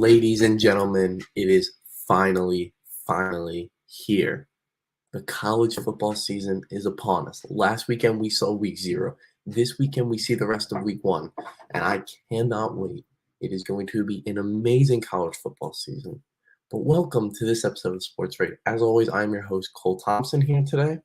Ladies and gentlemen, it is finally here. The college football season is upon us. Last weekend we saw week 0. This weekend we see the rest of week 1, and I cannot wait. It is going to be an amazing college football season. But welcome to this episode of Sports Rate. As always, I'm your host, Cole Thompson, here today.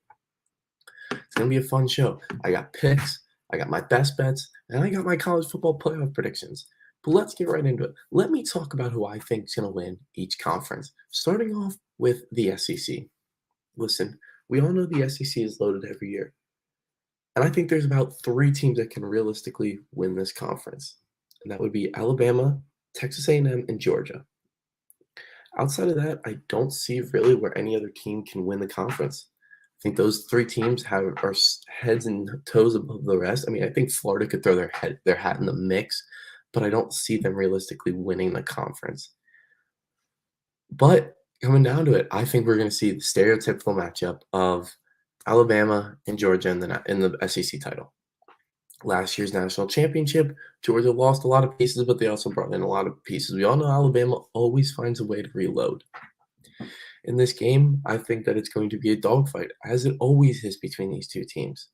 It's going to be a fun show. I got picks, I got my best bets, and I got my college football playoff predictions. But let's get right into it. Let me talk about who I think is going to win each conference, starting off with the SEC. Listen, we all know the SEC is loaded every year, and I think there's about 3 teams that can realistically win this conference, and that would be Alabama, Texas A&M, and Georgia. Outside of that, I don't see really where any other team can win the conference. I think those 3 teams are heads and toes above the rest. I mean, I think Florida could throw their hat in the mix, but I don't see them realistically winning the conference. But coming down to it, I think we're going to see the stereotypical matchup of Alabama and Georgia in the SEC title. Last year's national championship, Georgia lost a lot of pieces, but they also brought in a lot of pieces. We all know Alabama always finds a way to reload. In this game, I think that it's going to be a dogfight, as it always is between these 2 teams.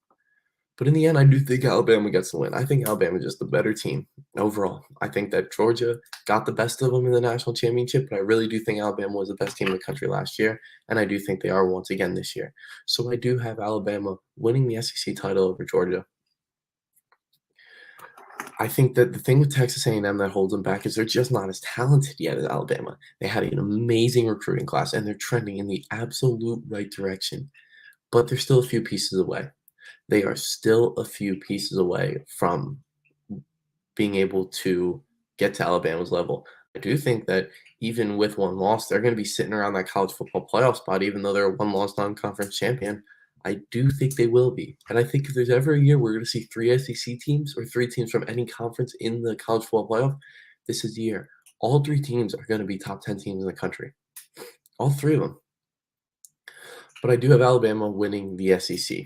But in the end, I do think Alabama gets the win. I think Alabama is just the better team overall. I think that Georgia got the best of them in the national championship, but I really do think Alabama was the best team in the country last year, and I do think they are once again this year. So I do have Alabama winning the SEC title over Georgia. I think that the thing with Texas A&M that holds them back is they're just not as talented yet as Alabama. They had an amazing recruiting class, and they're trending in the absolute right direction, but they're still a few pieces away. They are still a few pieces away from being able to get to Alabama's level. I do think that even with one loss, they're going to be sitting around that college football playoff spot, even though they're a one-loss non-conference champion. I do think they will be. And I think if there's ever a year we're going to see 3 SEC teams or 3 teams from any conference in the college football playoff, this is the year. All 3 teams are going to be top 10 teams in the country. All 3 of them. But I do have Alabama winning the SEC.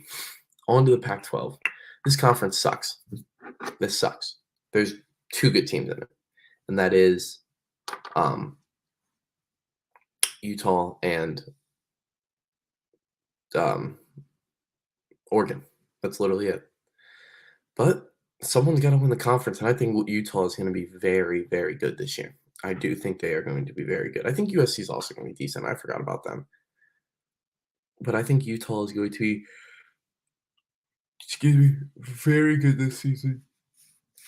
On to the Pac-12. This conference sucks. This sucks. There's 2 good teams in it, and that is Utah and Oregon. That's literally it. But someone's got to win the conference, and I think Utah is going to be very, very good this year. I do think they are going to be very good. I think USC is also going to be decent. I forgot about them. But I think Utah is going to be, very good this season.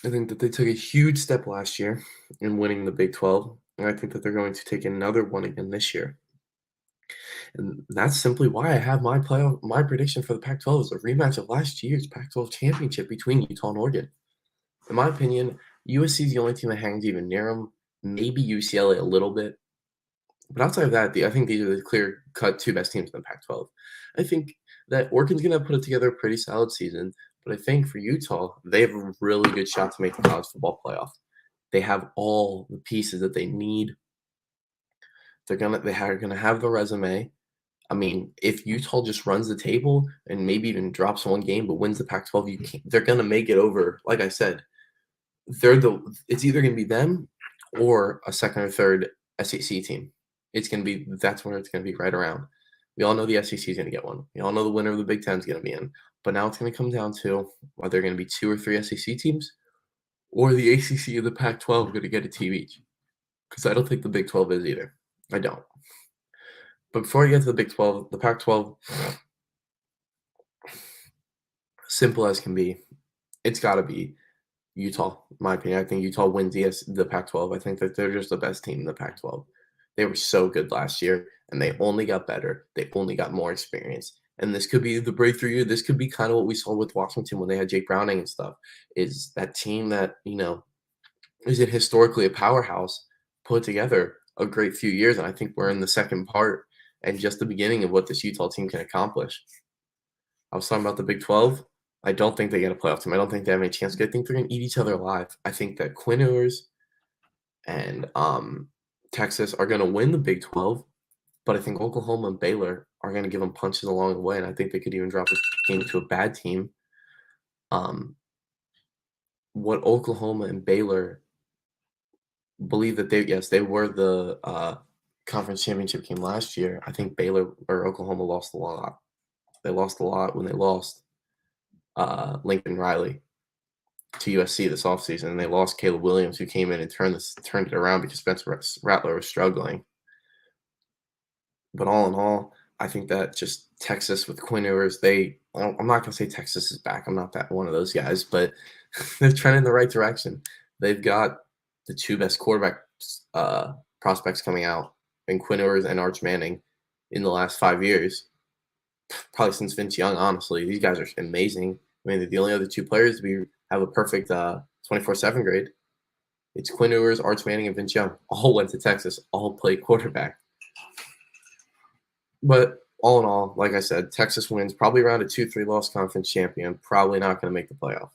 I think that they took a huge step last year in winning the Big 12, and I think that they're going to take another one again this year. And that's simply why I have my prediction for the Pac-12 is a rematch of last year's Pac-12 championship between Utah and Oregon. In my opinion, USC is the only team that hangs even near them, maybe UCLA a little bit. But outside of that, I think these are the clear-cut 2 best teams in the Pac-12. I think that Oregon's going to put together a pretty solid season, but I think for Utah, they have a really good shot to make the college football playoff. They have all the pieces that they need. They are gonna have the resume. I mean, if Utah just runs the table and maybe even drops one game but wins the Pac-12, they're gonna make it over. Like I said, it's either gonna be them or a second or third SEC team. That's where it's gonna be right around. We all know the SEC is gonna get one. We all know the winner of the Big Ten is gonna be in. But now it's gonna come down to whether they're gonna be 2 or 3 SEC teams or the ACC and the Pac-12 are gonna get a team each. Because I don't think the Big 12 is either. I don't. But before I get to the Big 12, the Pac-12, simple as can be, it's got to be Utah, in my opinion. I think Utah wins the Pac-12. I think that they're just the best team in the Pac-12. They were so good last year, and they only got better. They only got more experience. And this could be the breakthrough year. This could be kind of what we saw with Washington when they had Jake Browning and stuff, is that team that, is it historically a powerhouse, put together a great few years. And I think we're in the second part and just the beginning of what this Utah team can accomplish. I was talking about the Big 12. I don't think they get a playoff team. I don't think they have any chance. I think they're going to eat each other alive. I think that Quinn Ewers and Texas are going to win the Big 12, but I think Oklahoma and Baylor are going to give them punches along the way, and I think they could even drop a game to a bad team. What Oklahoma and Baylor believe that they were the conference championship team last year. I think Baylor or Oklahoma lost a lot. They lost a lot when they lost Lincoln Riley to USC this offseason, and they lost Caleb Williams, who came in and turned it around because Spencer Rattler was struggling. But all in all, I think that just Texas with Quinn Ewers, I'm not gonna say Texas is back. I'm not that one of those guys, but they're trending in the right direction. They've got the two best quarterback prospects coming out in Quinn Ewers and Arch Manning in the last 5 years, probably since Vince Young. Honestly, these guys are amazing. I mean, the only other two players to have a perfect 24/7 grade. It's Quinn Ewers, Arch Manning, and Vince Young. All went to Texas. All played quarterback. But all in all, like I said, Texas wins probably around a 2-3 loss conference champion. Probably not going to make the playoff.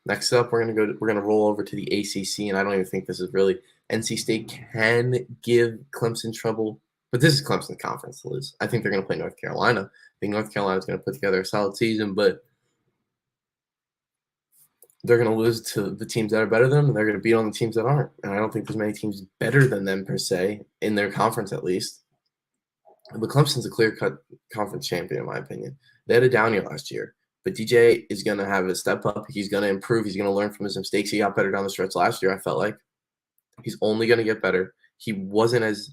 Next up, we're gonna roll over to the ACC, and I don't even think this is really NC State can give Clemson trouble, but this is Clemson's conference to lose. I think they're gonna play North Carolina. I think North Carolina's gonna put together a solid season, but they're gonna lose to the teams that are better than them, and they're gonna beat on the teams that aren't. And I don't think there's many teams better than them per se in their conference, at least. But Clemson's a clear-cut conference champion, in my opinion. They had a down year last year, but DJ is going to have a step up. He's going to improve. He's going to learn from his mistakes. He got better down the stretch last year, I felt like. He's only going to get better. He wasn't as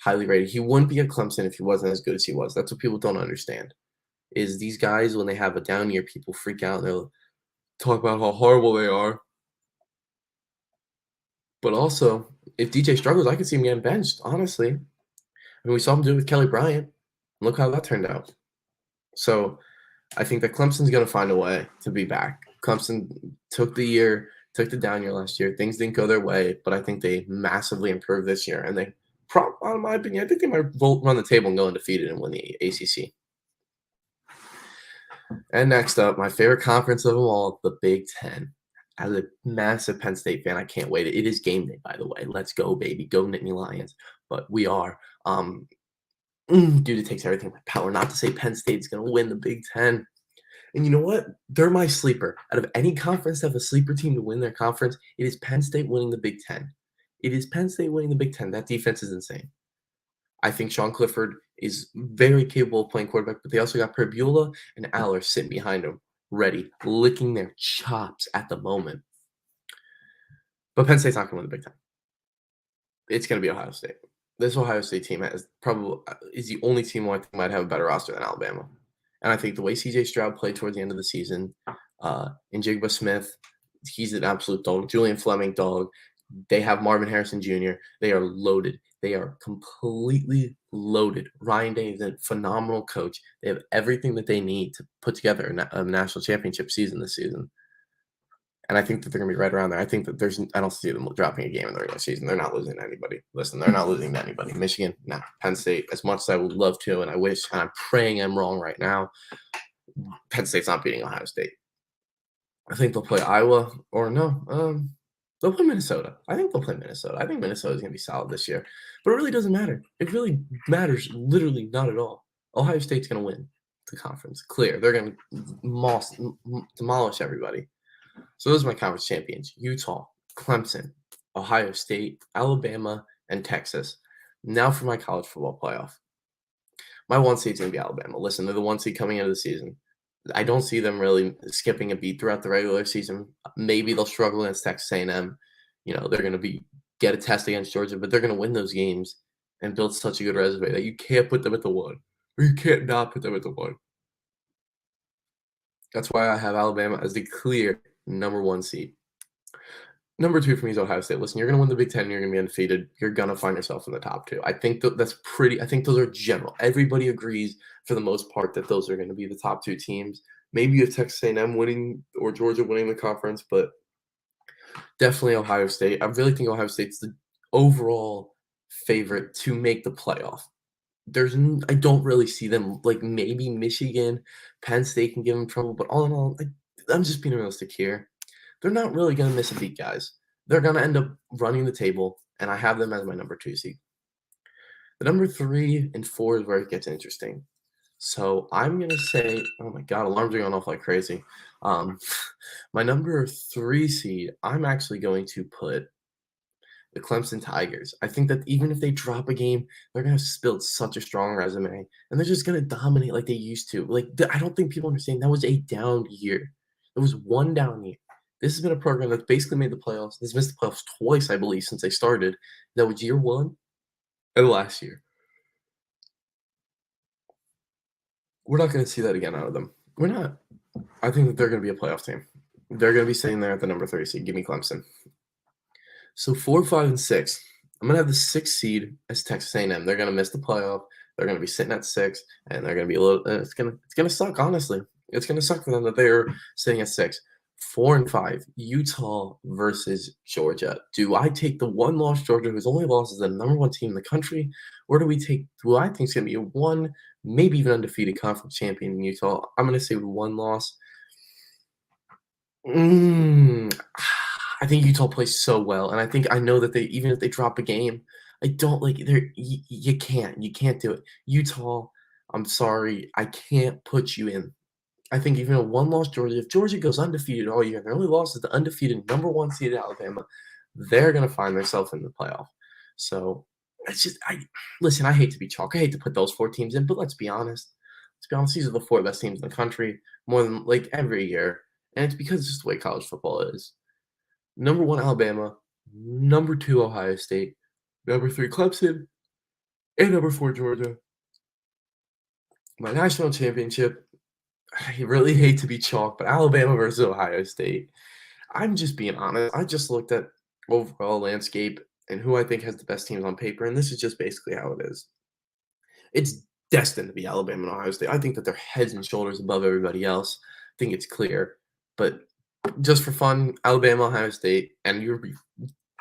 highly rated. He wouldn't be at Clemson if he wasn't as good as he was. That's what people don't understand, is these guys, when they have a down year, people freak out and they'll talk about how horrible they are. But also, if DJ struggles, I could see him getting benched, honestly. I mean, we saw him do it with Kelly Bryant. Look how that turned out. So I think that Clemson's going to find a way to be back. Clemson took the down year last year. Things didn't go their way, but I think they massively improved this year. And in my opinion, I think they might run the table and go undefeated and win the ACC. And next up, my favorite conference of them all, the Big Ten. As a massive Penn State fan, I can't wait. It is game day, by the way. Let's go, baby. Go Nittany Lions. But we are. Dude, it takes everything by power not to say Penn State's going to win the Big Ten. And you know what? They're my sleeper. Out of any conference to have a sleeper team to win their conference, it is Penn State winning the Big Ten. It is Penn State winning the Big Ten. That defense is insane. I think Sean Clifford is very capable of playing quarterback, but they also got Perbula and Aller sitting behind him, ready, licking their chops at the moment. But Penn State's not going to win the Big Ten. It's going to be Ohio State. This Ohio State team is the only team who I think might have a better roster than Alabama. And I think the way CJ Stroud played towards the end of the season, Njigba Smith, he's an absolute dog. Julian Fleming, dog. They have Marvin Harrison Jr. They are loaded. They are completely loaded. Ryan Day is a phenomenal coach. They have everything that they need to put together a national championship season this season. And I think that they're going to be right around there. I think that I don't see them dropping a game in the regular season. They're not losing to anybody. Listen, they're not losing to anybody. Michigan, no. Penn State, as much as I would love to, and I wish, and I'm praying I'm wrong right now, Penn State's not beating Ohio State. I think they'll play Iowa, or no, they'll play Minnesota. I think they'll play Minnesota. I think Minnesota's going to be solid this year. But it really doesn't matter. It really matters literally not at all. Ohio State's going to win the conference. Clear. They're going to demolish everybody. So those are my conference champions: Utah, Clemson, Ohio State, Alabama, and Texas. Now for my college football playoff. My 1 seed's going to be Alabama. Listen, they're the 1 seed coming into the season. I don't see them really skipping a beat throughout the regular season. Maybe they'll struggle against Texas A&M. They're going to get a test against Georgia, but they're going to win those games and build such a good resume that you can't put them at the 1, or you can't not put them at the 1. That's why I have Alabama as the clear number 1 seed. Number 2 for me is Ohio State. Listen, you're going to win the Big Ten. You're going to be undefeated. You're going to find yourself in the top 2. I think I think those are general. Everybody agrees for the most part that those are going to be the top 2 teams. Maybe you have Texas A&M winning or Georgia winning the conference, but definitely Ohio State. I really think Ohio State's the overall favorite to make the playoff. I don't really see them, like maybe Michigan, Penn State can give them trouble, but all in all, I'm just being realistic here. They're not really going to miss a beat, guys. They're going to end up running the table, and I have them as my number 2 seed. The number 3 and 4 is where it gets interesting. So I'm going to say, oh my God, alarms are going off like crazy. My number 3 seed, I'm actually going to put the Clemson Tigers. I think that even if they drop a game, they're gonna build such a strong resume, and they're just gonna dominate like they used to. I don't think people understand that was a down year. It was one down year. This has been a program that's basically made the playoffs. It's missed the playoffs twice, I believe, since they started. That was year one and last year. We're not gonna see that again out of them. We're not. I think that they're gonna be a playoff team. They're gonna be sitting there at the number 3 seed. Give me Clemson. So 4, 5, and 6. I'm gonna have the 6th seed as Texas A&M. They're gonna miss the playoff. They're gonna be sitting at 6, and they're gonna be a little. It's gonna suck. Honestly, it's gonna suck for them that they're sitting at 6. 4 and 5. Utah versus Georgia. Do I take the one-loss Georgia, whose only loss is the number 1 team in the country, or do we take who I think is gonna be a one, maybe even undefeated conference champion in Utah? I'm gonna say one loss. Mm, I think Utah plays so well, and I know that they even if they drop a game, I don't like they're you can't do it. Utah, I'm sorry, I can't put you in. I think even a one-loss Georgia, if Georgia goes undefeated all year and their only loss is the undefeated number 1 seeded Alabama, they're gonna find themselves in the playoff. So it's just I listen, I hate to be chalk. I hate to put those 4 teams in, but let's be honest. Let's be honest, these are the 4 best teams in the country more than like every year. And it's because it's just the way college football is. Number 1, Alabama. Number 2, Ohio State. Number 3, Clemson. And number 4, Georgia. My national championship, I really hate to be chalk, but Alabama versus Ohio State. I'm just being honest. I just looked at overall landscape and who I think has the best teams on paper, and this is just basically how it is. It's destined to be Alabama and Ohio State. I think that they're heads and shoulders above everybody else. I think it's clear. But just for fun, Alabama, Ohio State, and you'll be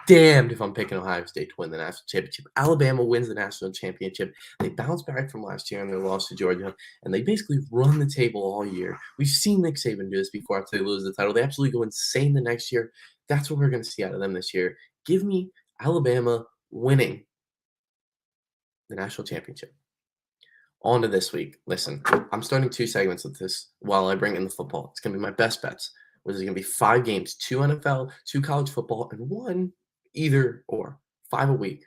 damned if I'm picking Ohio State to win the national championship. Alabama wins the national championship. They bounce back from last year and their loss to Georgia, and they basically run the table all year. We've seen Nick Saban do this before after they lose the title. They absolutely go insane the next year. That's what we're going to see out of them this year. Give me Alabama winning the national championship. On to this week. Listen, I'm starting 2 segments of this while I bring in the football. It's going to be my best bets, which is going to be 5 games, 2 NFL, 2 college football, and 1 either or. 5 a week.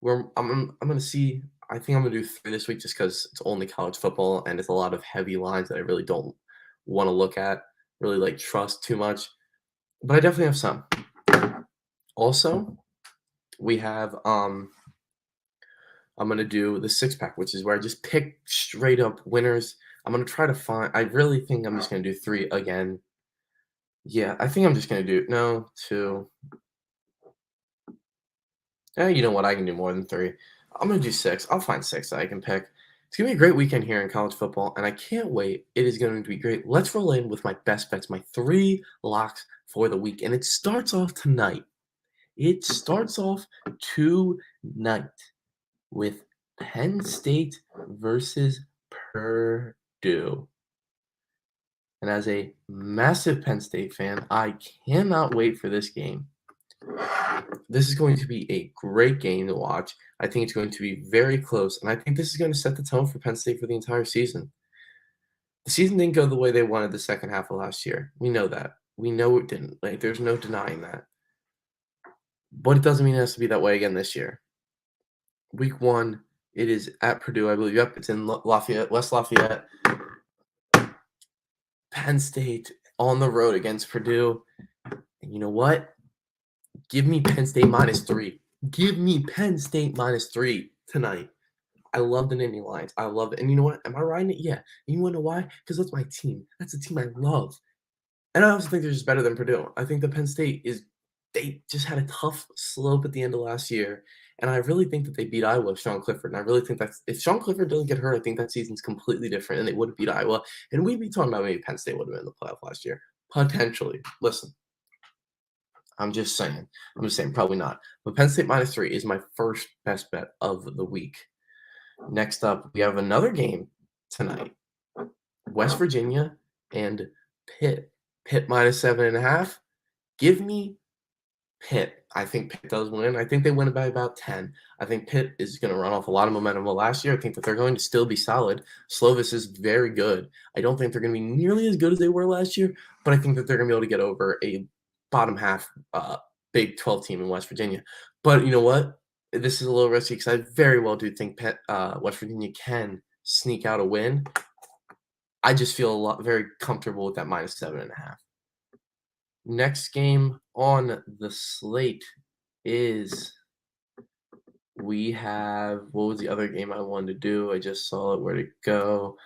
Where I'm going to see. I think I'm going to do 3 this week just because it's only college football and it's a lot of heavy lines that I really don't want to look at, really like trust too much. But I definitely have some. Also, we have I'm gonna do the 6-pack, which is where I just pick straight up winners. I'm gonna try to find. I really think I'm just gonna do 3 again. Yeah, I think I'm just gonna do no 2. You know what? I can do more than 3. I'm gonna do 6. I'll find 6 that I can pick. It's gonna be a great weekend here in college football, and I can't wait. It is going to be great. Let's roll in with my best bets, my 3 locks for the week, and it starts off tonight. It starts off tonight with Penn State versus Purdue. And as a massive Penn State fan, I cannot wait for this game. This is going to be a great game to watch. I think it's going to be very close, and I think this is going to set the tone for Penn State for the entire season. The season didn't go the way they wanted the second half of last year. We know that. We know it didn't. Like, there's no denying that. But it doesn't mean it has to be that way again this year. Week 1, it is at Purdue, I believe. Yep, it's in Lafayette, West Lafayette. Penn State on the road against Purdue. And you know what? Give me Penn State -3. Give me Penn State -3 tonight. I love the Nittany Lions. I love it. And you know what? Am I riding it? Yeah. And you want to know why? Because that's my team. That's the team I love. And I also think they're just better than Purdue. I think that Penn State they just had a tough slope at the end of last year. And I really think that they beat Iowa with Sean Clifford. And I really think that's if Sean Clifford doesn't get hurt, I think that season's completely different and they would have beat Iowa. And we'd be talking about maybe Penn State would have been in the playoff last year. Potentially. Listen, I'm just saying. Probably not. But Penn State -3 is my first best bet of the week. Next up, we have another game tonight. West Virginia and Pitt. Pitt -7.5. Give me Pitt. I think Pitt does win. I think they win by about 10. I think Pitt is going to run off a lot of momentum last year. I think that they're going to still be solid. Slovis is very good. I don't think they're going to be nearly as good as they were last year, but I think that they're going to be able to get over a bottom half Big 12 team in West Virginia. But you know what? This is a little risky because I very well do think West Virginia can sneak out a win. I just feel very comfortable with that -7.5. Next game on the slate is we have what was the other game I wanted to do? I just saw it. Where'd it go?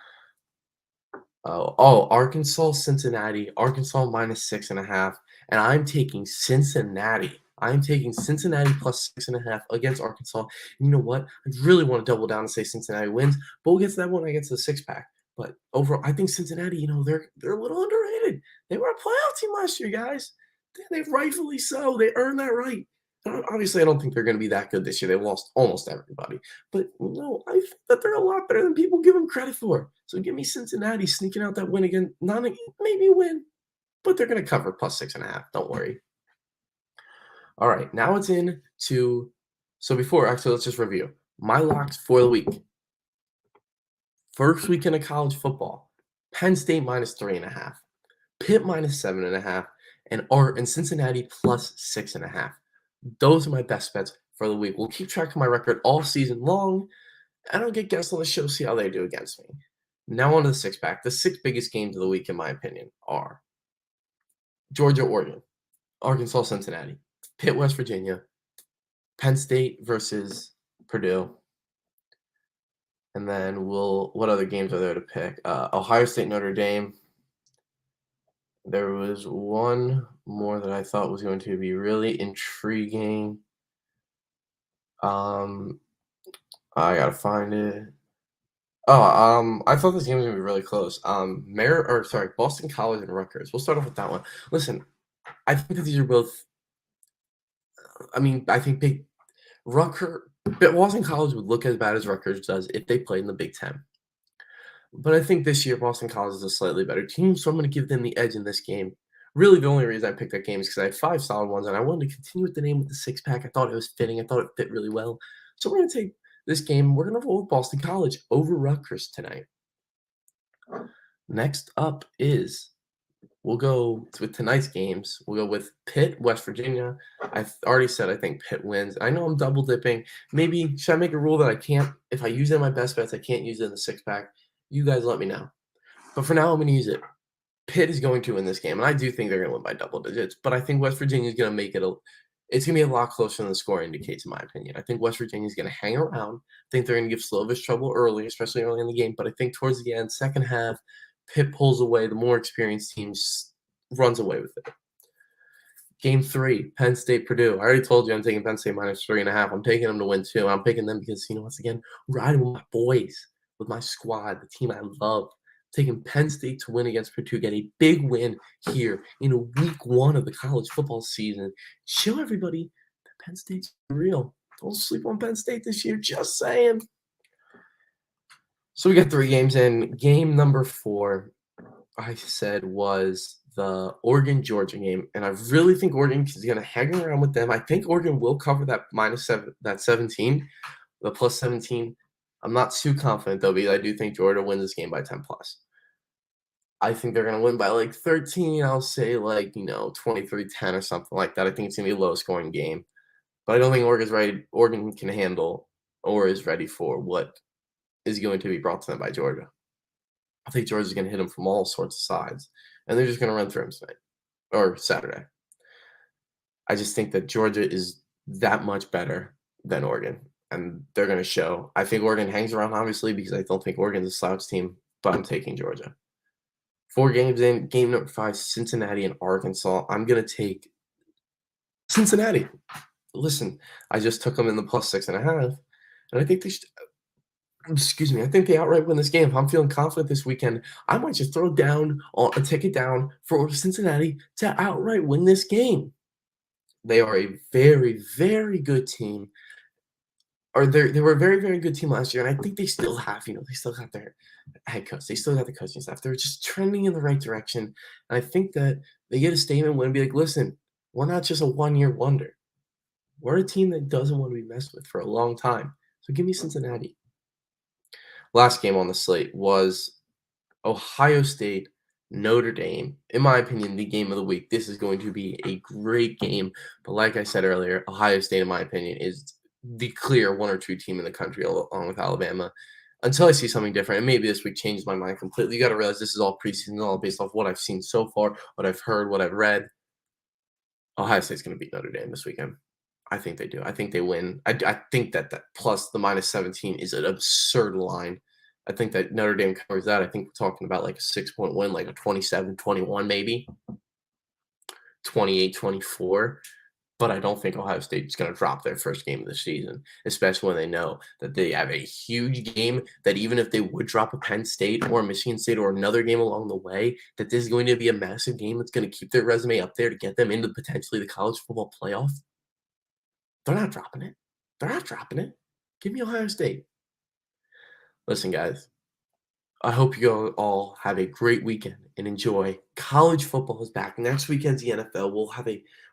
Arkansas, Cincinnati. Arkansas -6.5, and I'm taking Cincinnati. I'm taking Cincinnati +6.5 against Arkansas. And you know what? I really want to double down and say Cincinnati wins, but we'll get to that one against the six pack. But overall, I think Cincinnati, they're a little underrated. They were a playoff team last year, guys. They rightfully so. They earned that right. Obviously, I don't think they're going to be that good this year. They lost almost everybody. But no, I think that they're a lot better than people give them credit for. So give me Cincinnati sneaking out that win again. Not maybe win, but they're going to cover +6.5. Don't worry. All right, now it's in to actually, let's just review my locks for the week. First weekend of college football: Penn State -3.5, Pitt -7.5, and Cincinnati +6.5. Those are my best bets for the week. We'll keep track of my record all season long, and I'll get guests on the show, see how they do against me. Now on to the six pack. The six biggest games of the week, in my opinion, are Georgia, Oregon, Arkansas, Cincinnati, Pitt, West Virginia, Penn State versus Purdue. And then what other games are there to pick? Ohio State, Notre Dame. There was one more that I thought was going to be really intriguing. I gotta find it. I thought this game was gonna be really close. Boston College and Rutgers. We'll start off with that one. Listen, I think that these are both. I mean, I think Boston College would look as bad as Rutgers does if they played in the Big Ten. But I think this year Boston College is a slightly better team, so I'm going to give them the edge in this game. Really, the only reason I picked that game is because I had five solid ones, and I wanted to continue with the name with the six pack. I thought it was fitting. I thought it fit really well. So we're going to take this game. We're going to roll with Boston College over Rutgers tonight. Next up is we'll go with tonight's games. We'll go with Pitt, West Virginia. I've already said I think Pitt wins. I know I'm double dipping. Maybe should I make a rule that I can't, if I use it in my best bets, I can't use it in the six pack? You guys let me know. But for now, I'm going to use it. Pitt is going to win this game, and I do think they're going to win by double digits. But I think West Virginia is going to make it it's going to be a lot closer than the score indicates, in my opinion. I think West Virginia is going to hang around. I think they're going to give Slovis trouble early, especially early in the game. But I think towards the end, second half, Pitt pulls away. The more experienced team runs away with it. Game 3, Penn State, Purdue. I already told you I'm taking Penn State -3.5. I'm taking them to win too. I'm picking them because, once again, riding with my boys, with my squad, the team I love. Taking Penn State to win against Purdue, get a big win here in week 1 of the college football season. Show everybody that Penn State's real. Don't sleep on Penn State this year, just saying. So we got 3 games in. Game number 4, I said, was the Oregon-Georgia game, and I really think Oregon is going to hang around with them. I think Oregon will cover that -7, that 17, the +17. I'm not too confident, though, because I do think Georgia wins this game by 10+. I think they're going to win by, 13. I'll say, 23-10 or something like that. I think it's going to be a low-scoring game. But I don't think Oregon can handle or is ready for what is going to be brought to them by Georgia. I think Georgia's going to hit them from all sorts of sides, and they're just going to run through them tonight or Saturday. I just think that Georgia is that much better than Oregon, and they're going to show. I think Oregon hangs around, obviously, because I don't think Oregon's a slouch team, but I'm taking Georgia. 4 games in, game number 5, Cincinnati and Arkansas. I'm going to take Cincinnati. Listen, I just took them in the +6.5, and I think they should. I think they outright win this game. If I'm feeling confident this weekend, I might just throw down a ticket down for Cincinnati to outright win this game. They are a very, very good team. Or they were a very, very good team last year, and I think they still have, they still got their head coach. They still got the coaching staff. They're just trending in the right direction. And I think that they get a statement win and be like, listen, we're not just a one-year wonder. We're a team that doesn't want to be messed with for a long time. So give me Cincinnati. Last game on the slate was Ohio State Notre Dame. In my opinion, the game of the week. This is going to be a great game. But like I said earlier, Ohio State, in my opinion, is the clear one or two team in the country along with Alabama. Until I see something different, and maybe this week changes my mind completely. You got to realize this is all preseason, all based off what I've seen so far, what I've heard, what I've read. Ohio State's going to beat Notre Dame this weekend. I think they do. I think they win. I think that plus the -17 is an absurd line. I think that Notre Dame covers that. I think we're talking about like a 6-point win, like a 27-21 maybe, 28-24. But I don't think Ohio State's going to drop their first game of the season, especially when they know that they have a huge game that even if they would drop a Penn State or a Michigan State or another game along the way, that this is going to be a massive game that's going to keep their resume up there to get them into potentially the college football playoff. They're not dropping it. They're not dropping it. Give me Ohio State. Listen, guys, I hope you all have a great weekend and enjoy. College football is back. Next weekend's the NFL.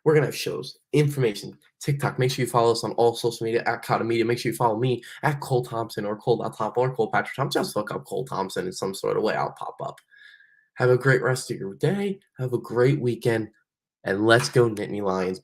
We're gonna have shows, information, TikTok. Make sure you follow us on all social media at Cotta Media. Make sure you follow me at Cole Thompson or Cole.Thompson or Cole Patrick Thompson. Just look up Cole Thompson in some sort of way. I'll pop up. Have a great rest of your day. Have a great weekend. And let's go Nittany Lions.